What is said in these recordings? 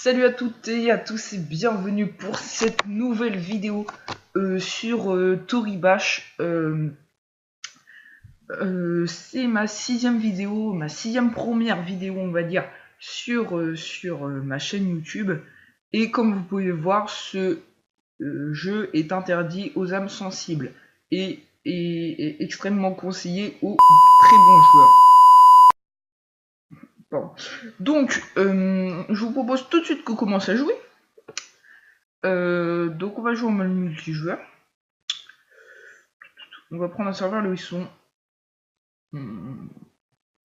Salut à toutes et à tous et bienvenue pour cette nouvelle vidéo sur Toribash. C'est ma sixième vidéo, ma sixième première vidéo on va dire sur ma chaîne YouTube. Et comme vous pouvez voir, ce jeu est interdit aux âmes sensibles et est extrêmement conseillé aux très bons joueurs. Pardon. Donc, je vous propose tout de suite qu'on commence à jouer. Donc on va jouer en mode multijoueur. On va prendre un serveur là où ils sont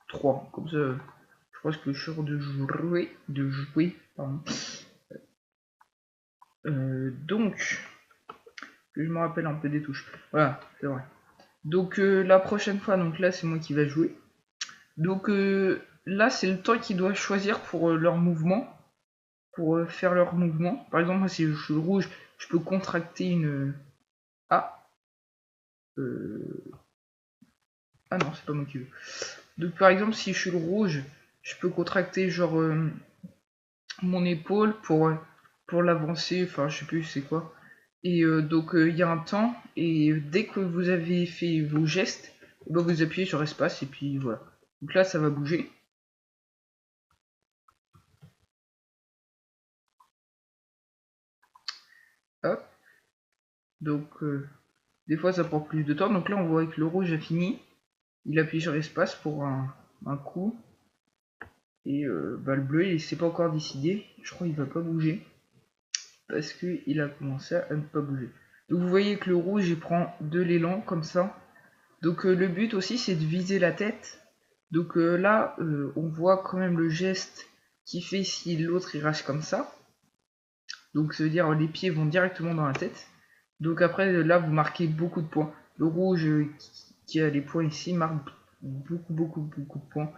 3. Comme ça, je pense que je suis sûr de jouer. Pardon. Donc, que je me rappelle un peu des touches. Voilà, c'est vrai. Donc la prochaine fois, donc là c'est moi qui va jouer. Donc là c'est le temps qu'ils doivent choisir pour leur mouvement. Pour faire leur mouvement. Par exemple, moi si je suis rouge, je peux contracter une... Ah Ah non, c'est pas moi qui veux. Donc par exemple, si je suis le rouge, je peux contracter genre mon épaule pour l'avancer, enfin je sais plus c'est quoi. Et donc il y a un temps, et dès que vous avez fait vos gestes, bah, vous appuyez sur espace et puis voilà. Donc là ça va bouger. Hop. Donc des fois ça prend plus de temps. Donc là on voit que le rouge a fini. Il appuie sur espace pour un coup. Et bah, le bleu il s'est pas encore décidé. Je crois qu'il va pas bouger. Parce qu'il a commencé à ne pas bouger. Donc vous voyez que le rouge il prend de l'élan comme ça. Donc le but aussi c'est de viser la tête. Donc là on voit quand même le geste qui fait si l'autre il rage comme ça. Donc ça veut dire les pieds vont directement dans la tête. Donc après là vous marquez beaucoup de points. Le rouge qui a les points ici marque beaucoup de points.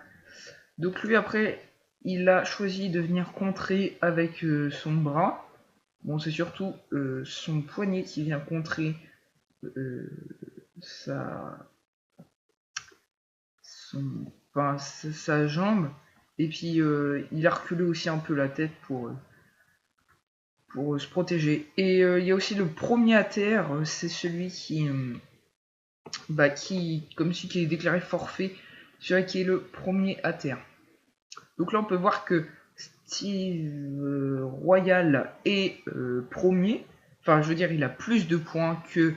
Donc lui après il a choisi de venir contrer avec son bras. Bon, c'est surtout son poignet qui vient contrer sa, sa jambe. Et puis il a reculé aussi un peu la tête pour se protéger. Et il y a aussi le premier à terre, c'est celui qui, comme celui qui est déclaré forfait, celui qui est le premier à terre. Donc là on peut voir que Steve Royal est premier. Enfin, je veux dire, il a plus de points que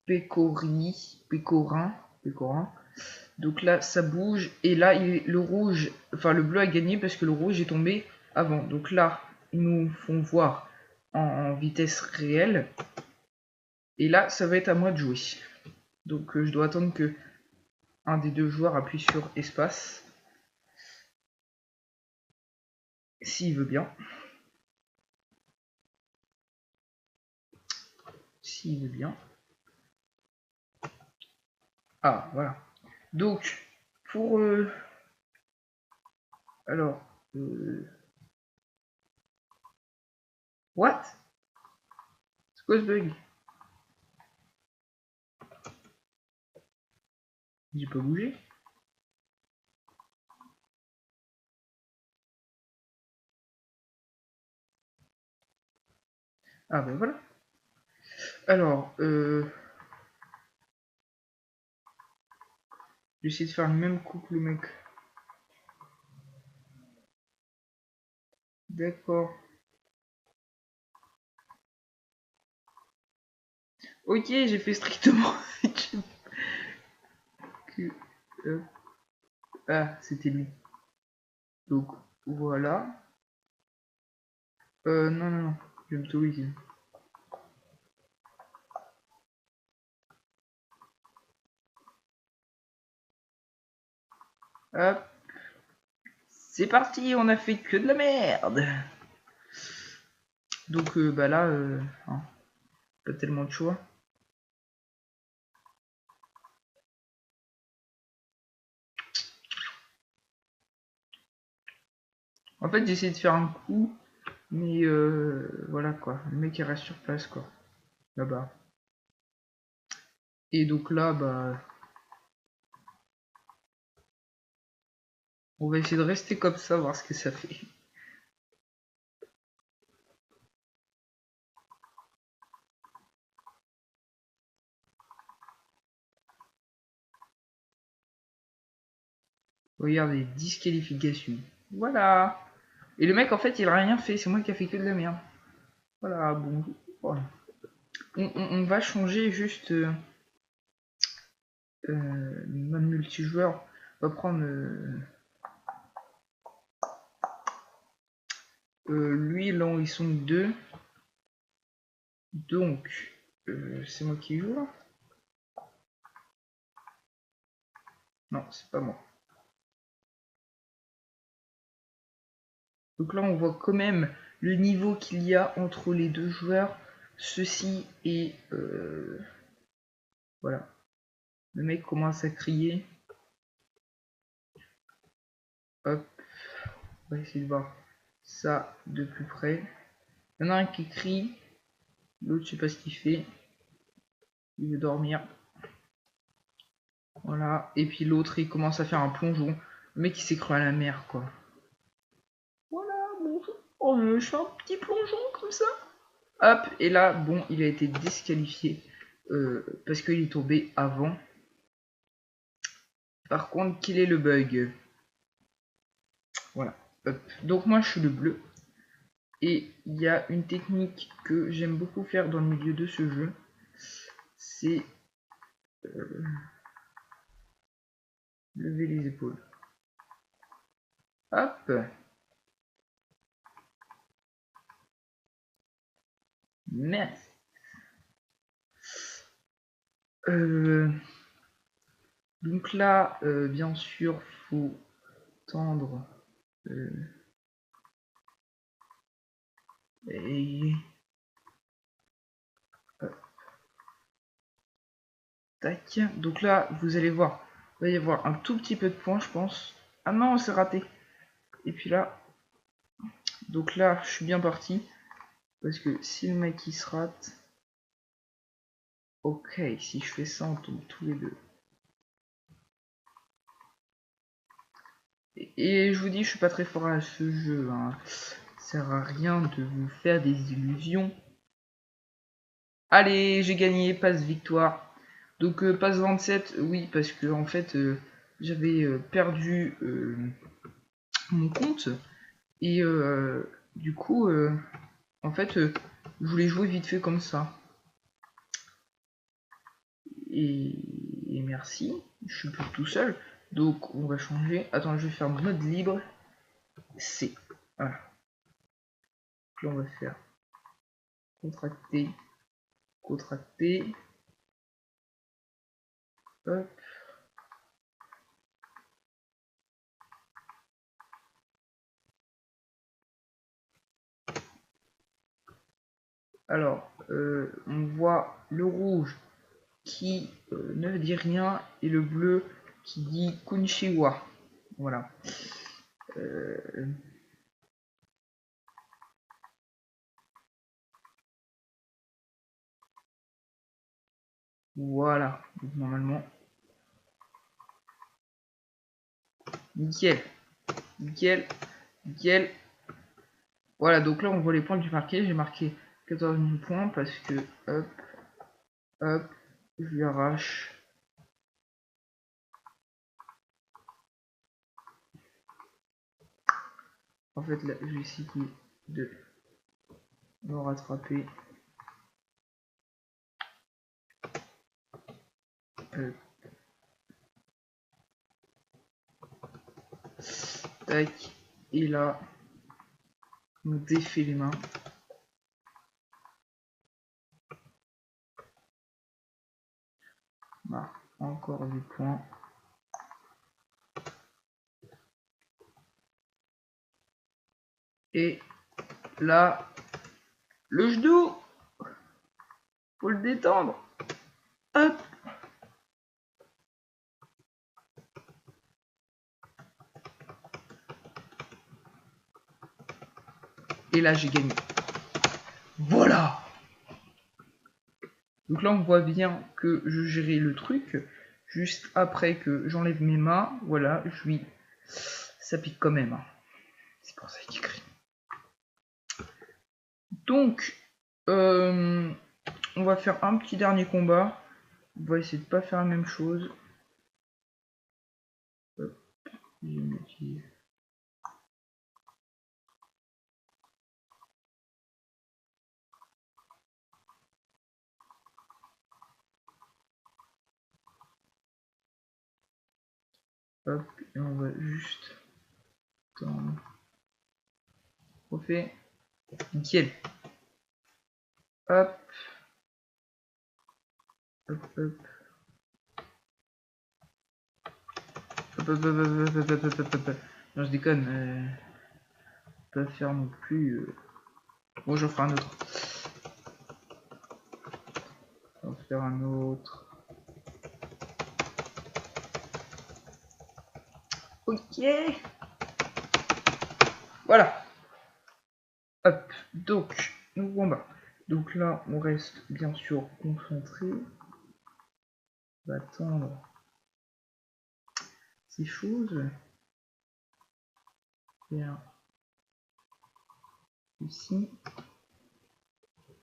Pécorin. Donc là, ça bouge. Et là, le rouge, enfin le bleu a gagné parce que le rouge est tombé avant. Donc là, ils nous font voir en vitesse réelle. Et là, ça va être à moi de jouer. Donc je dois attendre que un des deux joueurs appuie sur espace. S'il veut bien. S'il veut bien. Ah, voilà. Donc, pour... alors... what? C'est quoi ce bug? J'ai pas bougé. Ah ben voilà. Alors, j'essaie de faire le même coup que le mec. D'accord. Ok, j'ai fait strictement que... Ah, c'était lui. Donc, voilà. Non. Je vais me sauver ici. Hop. C'est parti, on a fait que de la merde. Donc, bah là, hein, pas tellement de choix. En fait, j'essaie de faire un coup, mais voilà quoi. Le mec il reste sur place quoi. Là-bas. Et donc là, bah. On va essayer de rester comme ça, voir ce que ça fait. Regardez, disqualification. Voilà. Et le mec, en fait, il a rien fait. C'est moi qui a fait que de la merde. Voilà, bon. Voilà. On va changer juste mode multijoueur. On va prendre lui, là où ils sont deux. Donc, c'est moi qui joue là? Non, c'est pas moi. Donc là, on voit quand même le niveau qu'il y a entre les deux joueurs. Ceci est... voilà. Le mec commence à crier. Hop. On va essayer de voir ça de plus près. Il y en a un qui crie. L'autre, je sais pas ce qu'il fait. Il veut dormir. Voilà. Et puis l'autre, il commence à faire un plongeon. Le mec, il s'est cru à la mer, quoi. Voilà, bon. Oh, je fais un petit plongeon comme ça. Hop, et là, bon, il a été disqualifié parce qu'il est tombé avant. Par contre, quel est le bug? Voilà. Hop. Donc moi, je suis le bleu. Et il y a une technique que j'aime beaucoup faire dans le milieu de ce jeu. C'est lever les épaules. Hop. Merci. Donc là, bien sûr, faut tendre et tac. Donc là, vous allez voir, il va y avoir un tout petit peu de points, je pense. Ah non, c'est raté. Et puis là, donc là, je suis bien parti parce que si le mec il se rate, ok, si je fais ça, on tombe tous les deux. Et je vous dis, je suis pas très fort à ce jeu. Hein. Ça sert à rien de vous faire des illusions. Allez, j'ai gagné, passe victoire. Donc passe 27, oui, parce que en fait, j'avais perdu mon compte. Et du coup, en fait, je voulais jouer vite fait comme ça. Et merci, je suis plus tout seul. Donc on va changer. Attends, je vais faire mode libre. C. Voilà. Donc là, on va faire contracter, contracter. Hop. Alors, on voit le rouge qui ne dit rien et le bleu qui dit Kunshiwa. Voilà. Voilà. Donc, normalement. Nickel. Nickel. Nickel. Voilà, donc là on voit les points que j'ai marqués. J'ai marqué 14 000 points parce que hop, hop, je lui arrache. En fait là, je vais essayer de me rattraper. Tac. Et là, on me défait les mains. Ah, encore des points. Et là, le genou, faut le détendre. Hop. Et là, j'ai gagné. Voilà. Donc là, on voit bien que je gérais le truc. Juste après que j'enlève mes mains, voilà, je lui... Ça pique quand même. Hein. C'est pour ça qu'il crie. Donc, on va faire un petit dernier combat. On va essayer de pas faire la même chose. Hop, et on va juste tendre. Refait. Nickel. Hop. Hop, hop. Non, je déconne. Pas faire non plus. Bon, j'en ferai un autre. On va faire un autre. Ok. Voilà. Hop. Donc, nouveau en bas. Donc là, on reste bien sûr concentré. On va attendre ces choses. Faire ici.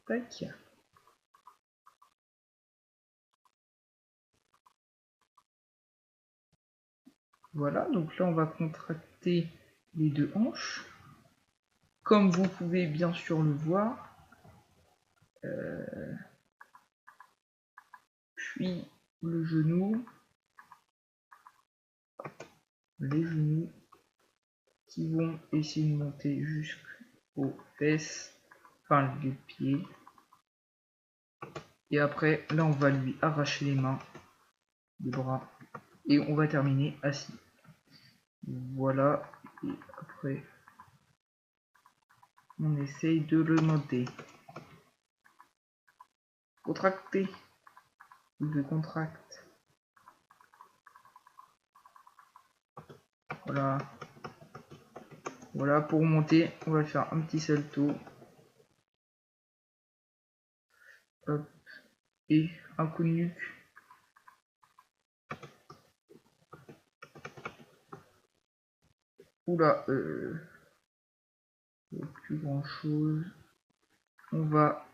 Tac. Voilà, donc là on va contracter les deux hanches. Comme vous pouvez bien sûr le voir. Puis le genou. Les genoux qui vont essayer de monter jusqu'aux fesses, enfin les pieds. Et après, là on va lui arracher les mains, les bras. Et on va terminer assis. Voilà, et après on essaye de le monter. Contracter. Je contracte. Voilà. Voilà, pour monter, on va faire un petit salto. Hop. Et un coup de nuque. Oula, plus grand chose. On va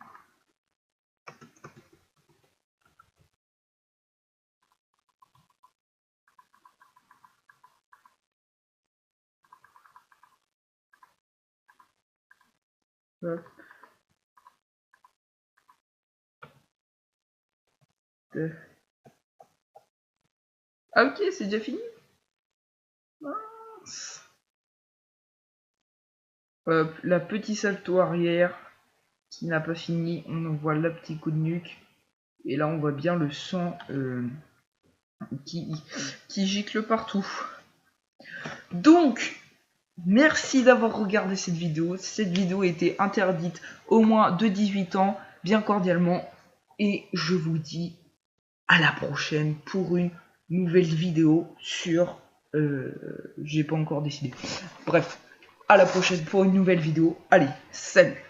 hop. Ah ok, c'est déjà fini. Mince. Hop, la petite salto arrière qui n'a pas fini, on envoie le petit coup de nuque. Et là on voit bien le sang qui gicle partout. Donc, merci d'avoir regardé cette vidéo. Cette vidéo était interdite au moins de 18 ans, bien cordialement. Et je vous dis à la prochaine pour une nouvelle vidéo sur... j'ai pas encore décidé. Bref, à la prochaine pour une nouvelle vidéo. Allez, salut!